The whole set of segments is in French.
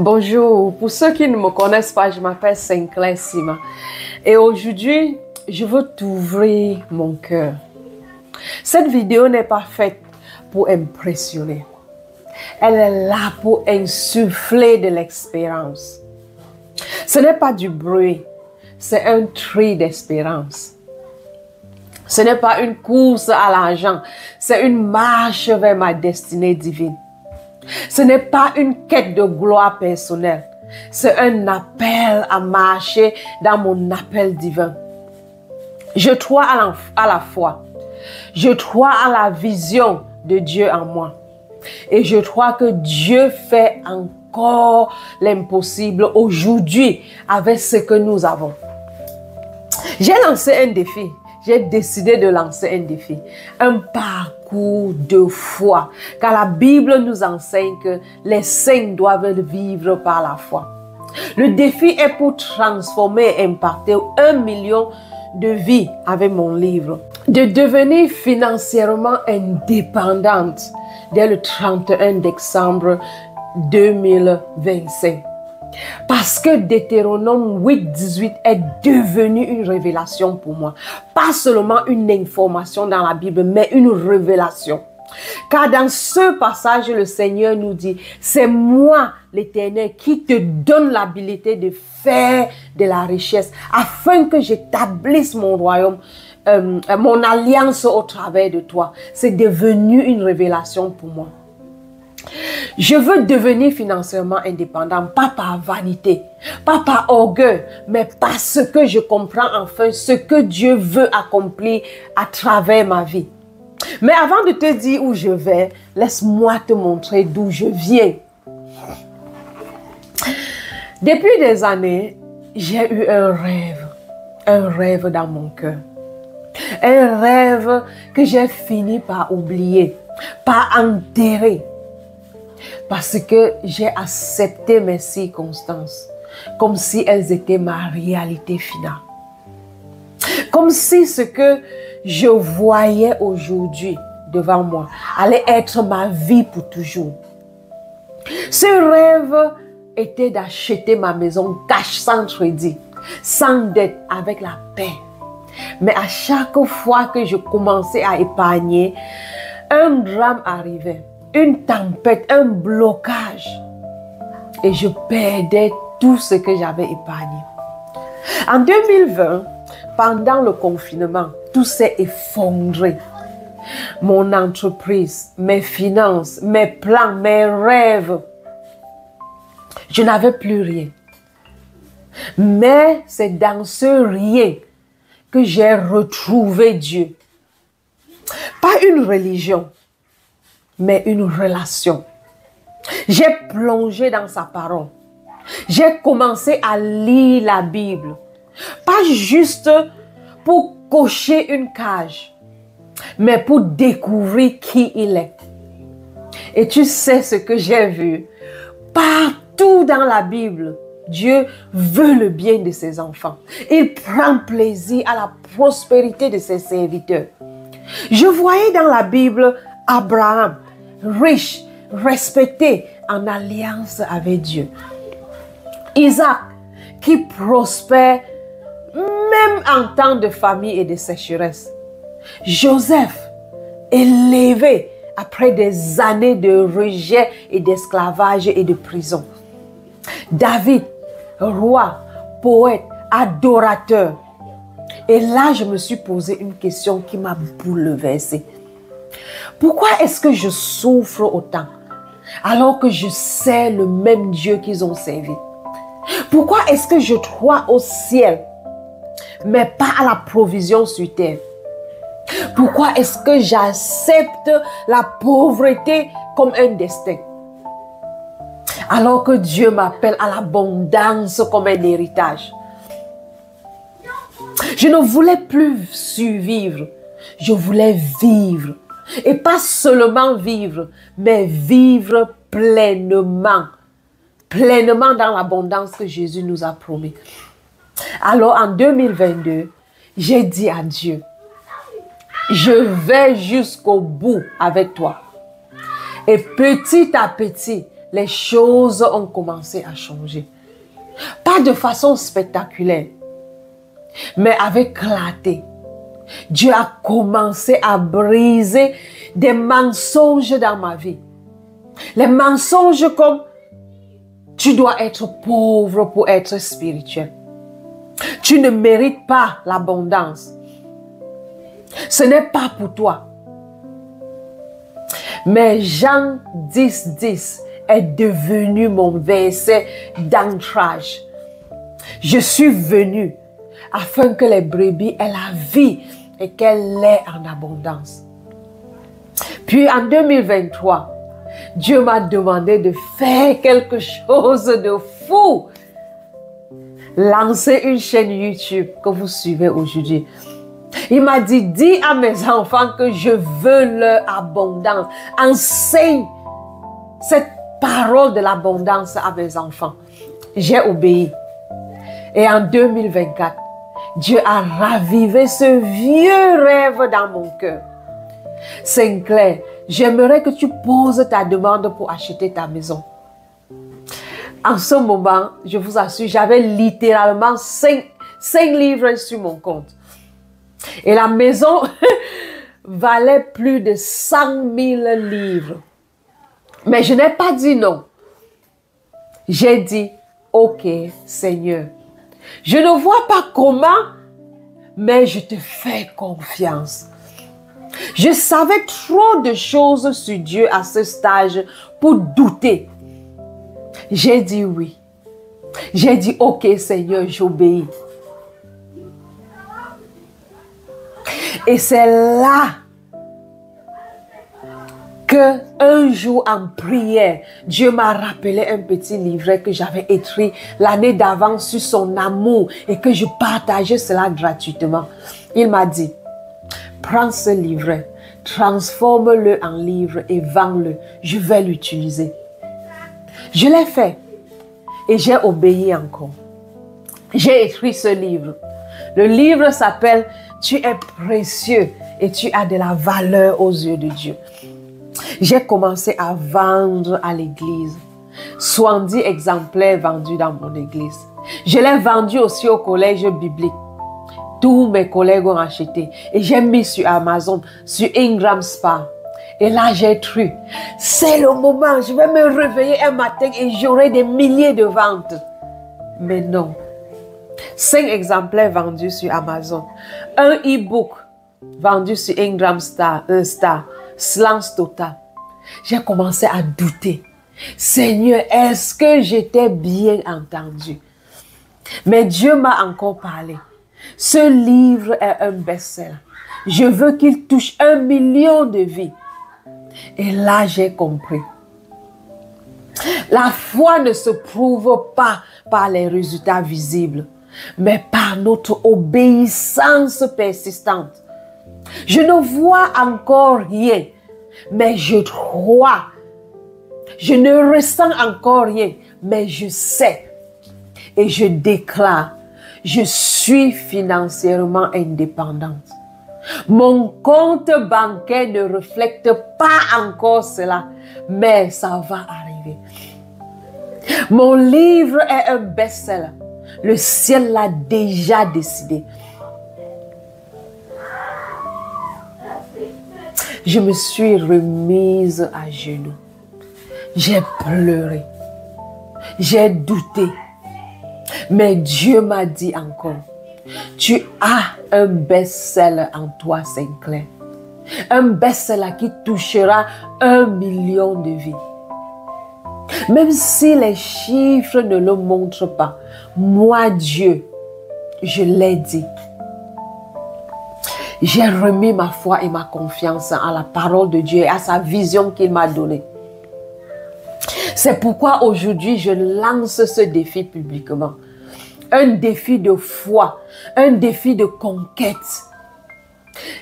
Bonjour, pour ceux qui ne me connaissent pas, je m'appelle Sinclair Sima et aujourd'hui, je veux t'ouvrir mon cœur. Cette vidéo n'est pas faite pour impressionner. Elle est là pour insuffler de l'expérience. Ce n'est pas du bruit, c'est un tri d'espérance. Ce n'est pas une course à l'argent, c'est une marche vers ma destinée divine. Ce n'est pas une quête de gloire personnelle, c'est un appel à marcher dans mon appel divin. Je crois à la foi, je crois à la vision de Dieu en moi et je crois que Dieu fait encore l'impossible aujourd'hui avec ce que nous avons. J'ai lancé un défi. J'ai décidé de lancer un défi, un parcours de foi, car la Bible nous enseigne que les saints doivent vivre par la foi. Le défi est pour transformer et impacter 1 million de vies avec mon livre, de devenir financièrement indépendante dès le 31 décembre 2025. Parce que Deutéronome 8:18 est devenu une révélation pour moi. Pas seulement une information dans la Bible, mais une révélation. Car dans ce passage, le Seigneur nous dit, c'est moi, l'Éternel, qui te donne l'habilité de faire de la richesse, afin que j'établisse mon royaume, mon alliance au travers de toi. C'est devenu une révélation pour moi. Je veux devenir financièrement indépendant, pas par vanité, pas par orgueil, mais parce que je comprends enfin ce que Dieu veut accomplir à travers ma vie. Mais avant de te dire où je vais, laisse-moi te montrer d'où je viens. Depuis des années, j'ai eu un rêve dans mon cœur. Un rêve que j'ai fini par oublier, par enterrer. Parce que j'ai accepté mes circonstances comme si elles étaient ma réalité finale. Comme si ce que je voyais aujourd'hui devant moi allait être ma vie pour toujours. Ce rêve était d'acheter ma maison cash sans crédit, sans dette, avec la paix. Mais à chaque fois que je commençais à épargner, un drame arrivait. Une tempête, un blocage. Et je perdais tout ce que j'avais épargné. En 2020, pendant le confinement, tout s'est effondré. Mon entreprise, mes finances, mes plans, mes rêves. Je n'avais plus rien. Mais c'est dans ce rien que j'ai retrouvé Dieu. Pas une religion, mais une relation. J'ai plongé dans sa parole. J'ai commencé à lire la Bible. Pas juste pour cocher une case, mais pour découvrir qui il est. Et tu sais ce que j'ai vu? Partout dans la Bible, Dieu veut le bien de ses enfants. Il prend plaisir à la prospérité de ses serviteurs. Je voyais dans la Bible Abraham, riche, respecté, en alliance avec Dieu. Isaac, qui prospère même en temps de famine et de sécheresse. Joseph, élevé après des années de rejet et d'esclavage et de prison. David, roi, poète, adorateur. Et là, je me suis posé une question qui m'a bouleversée. Pourquoi est-ce que je souffre autant alors que je sais le même Dieu qu'ils ont servi? Pourquoi est-ce que je crois au ciel mais pas à la provision sur terre? Pourquoi est-ce que j'accepte la pauvreté comme un destin alors que Dieu m'appelle à l'abondance comme un héritage? Je ne voulais plus survivre, je voulais vivre. Et pas seulement vivre, mais vivre pleinement. Pleinement dans l'abondance que Jésus nous a promis. Alors en 2022, j'ai dit à Dieu, je vais jusqu'au bout avec toi. Et petit à petit, les choses ont commencé à changer. Pas de façon spectaculaire, mais avec clarté. Dieu a commencé à briser des mensonges dans ma vie. Les mensonges comme tu dois être pauvre pour être spirituel. Tu ne mérites pas l'abondance. Ce n'est pas pour toi. Mais Jean 10, 10 est devenu mon verset d'ancrage. Je suis venu afin que les brebis aient la vie et qu'elle l'ait en abondance. Puis en 2023, Dieu m'a demandé de faire quelque chose de fou. Lancer une chaîne YouTube que vous suivez aujourd'hui. Il m'a dit, dis à mes enfants que je veux leur abondance. Enseigne cette parole de l'abondance à mes enfants. J'ai obéi. Et en 2024, Dieu a ravivé ce vieux rêve dans mon cœur. Sinclair, j'aimerais que tu poses ta demande pour acheter ta maison. En ce moment, je vous assure, j'avais littéralement 5 livres sur mon compte. Et la maison valait plus de 100 000 livres. Mais je n'ai pas dit non. J'ai dit, ok, Seigneur, je ne vois pas comment, mais je te fais confiance. Je savais trop de choses sur Dieu à ce stage pour douter. J'ai dit oui. J'ai dit, ok Seigneur, j'obéis. Et c'est là que un jour en prière, Dieu m'a rappelé un petit livret que j'avais écrit l'année d'avant sur son amour et que je partageais cela gratuitement. Il m'a dit, prends ce livret, transforme-le en livre et vends-le. Je vais l'utiliser. Je l'ai fait et j'ai obéi encore. J'ai écrit ce livre. Le livre s'appelle « Tu es précieux et tu as de la valeur aux yeux de Dieu ». J'ai commencé à vendre à l'église. 70 exemplaires vendus dans mon église. Je l'ai vendu aussi au collège biblique. Tous mes collègues ont acheté. Et j'ai mis sur Amazon, sur Ingram Spark. Et là, j'ai cru. C'est le moment. Je vais me réveiller un matin et j'aurai des milliers de ventes. Mais non. 5 exemplaires vendus sur Amazon. Un e-book vendu sur Ingram Star, silence total. J'ai commencé à douter. Seigneur, est-ce que j'étais bien entendu? Mais Dieu m'a encore parlé. Ce livre est un best-seller. Je veux qu'il touche 1 million de vies. Et là, j'ai compris. La foi ne se prouve pas par les résultats visibles, mais par notre obéissance persistante. Je ne vois encore rien, mais je crois. Je ne ressens encore rien, mais je sais. Et je déclare, je suis financièrement indépendante. Mon compte bancaire ne reflète pas encore cela, mais ça va arriver. Mon livre est un best-seller. Le ciel l'a déjà décidé. Je me suis remise à genoux. J'ai pleuré. J'ai douté. Mais Dieu m'a dit encore, tu as un best-seller en toi, Sinclair. Un best-seller qui touchera 1 million de vies. Même si les chiffres ne le montrent pas, moi, Dieu, je l'ai dit. J'ai remis ma foi et ma confiance à la parole de Dieu et à sa vision qu'il m'a donnée. C'est pourquoi aujourd'hui, je lance ce défi publiquement. Un défi de foi, un défi de conquête.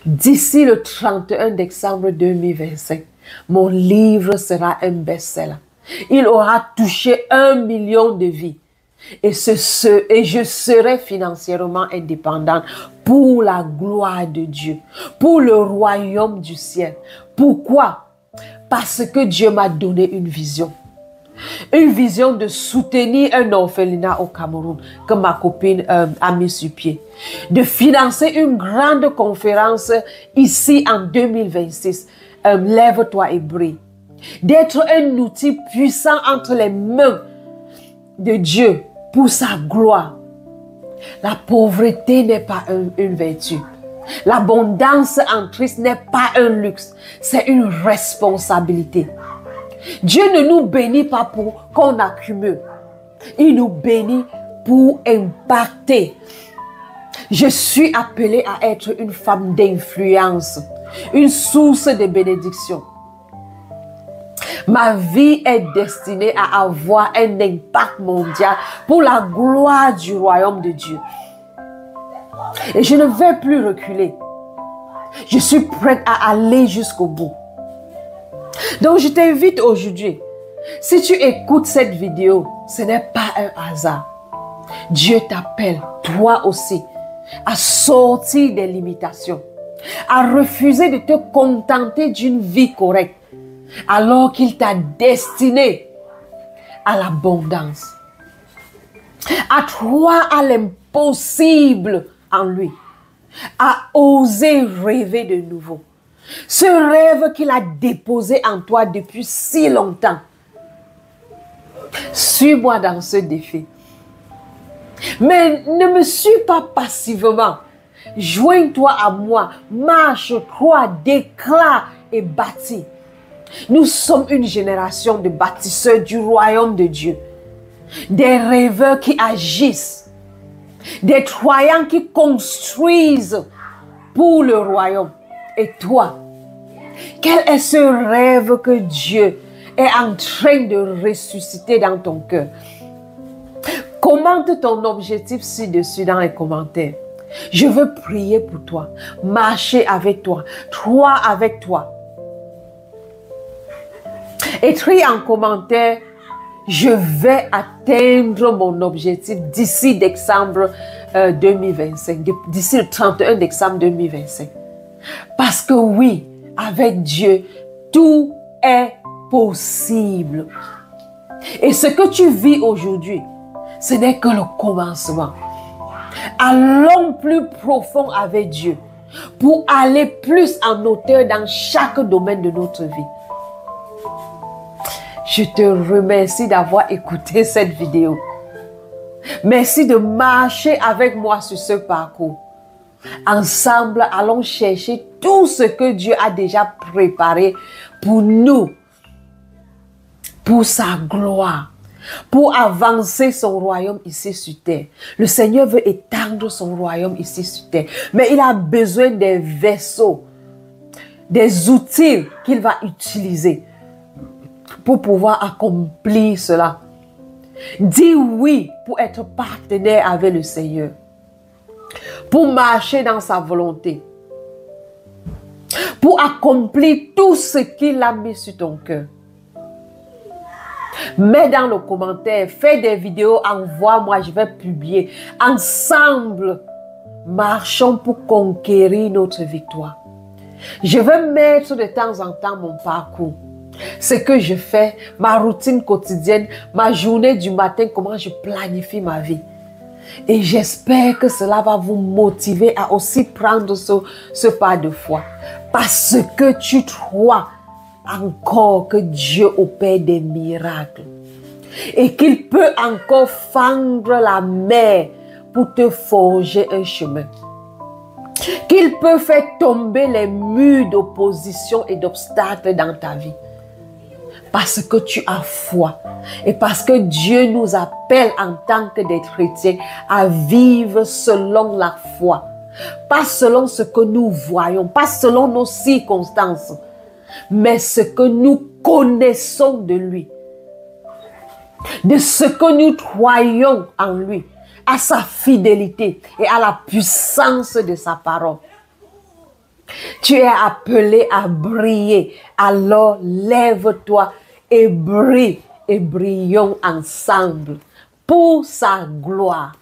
D'ici le 31 décembre 2025, mon livre sera un best-seller. Il aura touché 1 million de vies. Et je serai financièrement indépendante pour la gloire de Dieu, pour le royaume du ciel. Pourquoi? Parce que Dieu m'a donné une vision. Une vision de soutenir un orphelinat au Cameroun que ma copine a mis sur pied. De financer une grande conférence ici en 2026. Lève-toi et brille. D'être un outil puissant entre les mains de Dieu pour sa gloire. La pauvreté n'est pas une vertu. L'abondance en Christ n'est pas un luxe. C'est une responsabilité. Dieu ne nous bénit pas pour qu'on accumule. Il nous bénit pour impacter. Je suis appelée à être une femme d'influence, une source de bénédiction. Ma vie est destinée à avoir un impact mondial pour la gloire du royaume de Dieu. Et je ne vais plus reculer. Je suis prête à aller jusqu'au bout. Donc je t'invite aujourd'hui, si tu écoutes cette vidéo, ce n'est pas un hasard. Dieu t'appelle, toi aussi, à sortir des limitations, à refuser de te contenter d'une vie correcte, alors qu'il t'a destiné à l'abondance. À toi, à l'impossible en lui, à oser rêver de nouveau. Ce rêve qu'il a déposé en toi depuis si longtemps. Suis-moi dans ce défi. Mais ne me suis pas passivement. Joins-toi à moi. Marche, crois, déclare et bâtis. Nous sommes une génération de bâtisseurs du royaume de Dieu. Des rêveurs qui agissent. Des croyants qui construisent pour le royaume. Et toi, quel est ce rêve que Dieu est en train de ressusciter dans ton cœur? Commente ton objectif ci-dessus dans les commentaires. Je veux prier pour toi, marcher avec toi, croire avec toi. Écris en commentaire, je vais atteindre mon objectif d'ici décembre 2025, d'ici le 31 décembre 2025. Parce que oui, avec Dieu, tout est possible. Et ce que tu vis aujourd'hui, ce n'est que le commencement. Allons plus profond avec Dieu pour aller plus en hauteur dans chaque domaine de notre vie. Je te remercie d'avoir écouté cette vidéo. Merci de marcher avec moi sur ce parcours. Ensemble, allons chercher tout ce que Dieu a déjà préparé pour nous, pour sa gloire, pour avancer son royaume ici sur terre. Le Seigneur veut étendre son royaume ici sur terre, mais il a besoin des vaisseaux, des outils qu'il va utiliser pour pouvoir accomplir cela. Dis oui pour être partenaire avec le Seigneur, pour marcher dans sa volonté, pour accomplir tout ce qu'il a mis sur ton cœur. Mets dans le commentaire, fais des vidéos, envoie-moi, je vais publier. Ensemble, marchons pour conquérir notre victoire. Je vais mettre de temps en temps mon parcours, ce que je fais, ma routine quotidienne, ma journée du matin, comment je planifie ma vie. Et j'espère que cela va vous motiver à aussi prendre ce pas de foi. Parce que tu crois encore que Dieu opère des miracles. Et qu'il peut encore fendre la mer pour te forger un chemin. Qu'il peut faire tomber les murs d'opposition et d'obstacles dans ta vie. Parce que tu as foi et parce que Dieu nous appelle en tant que des chrétiens à vivre selon la foi. Pas selon ce que nous voyons, pas selon nos circonstances, mais ce que nous connaissons de lui. De ce que nous croyons en lui, à sa fidélité et à la puissance de sa parole. Tu es appelé à briller, alors lève-toi et brille et brillons ensemble pour sa gloire.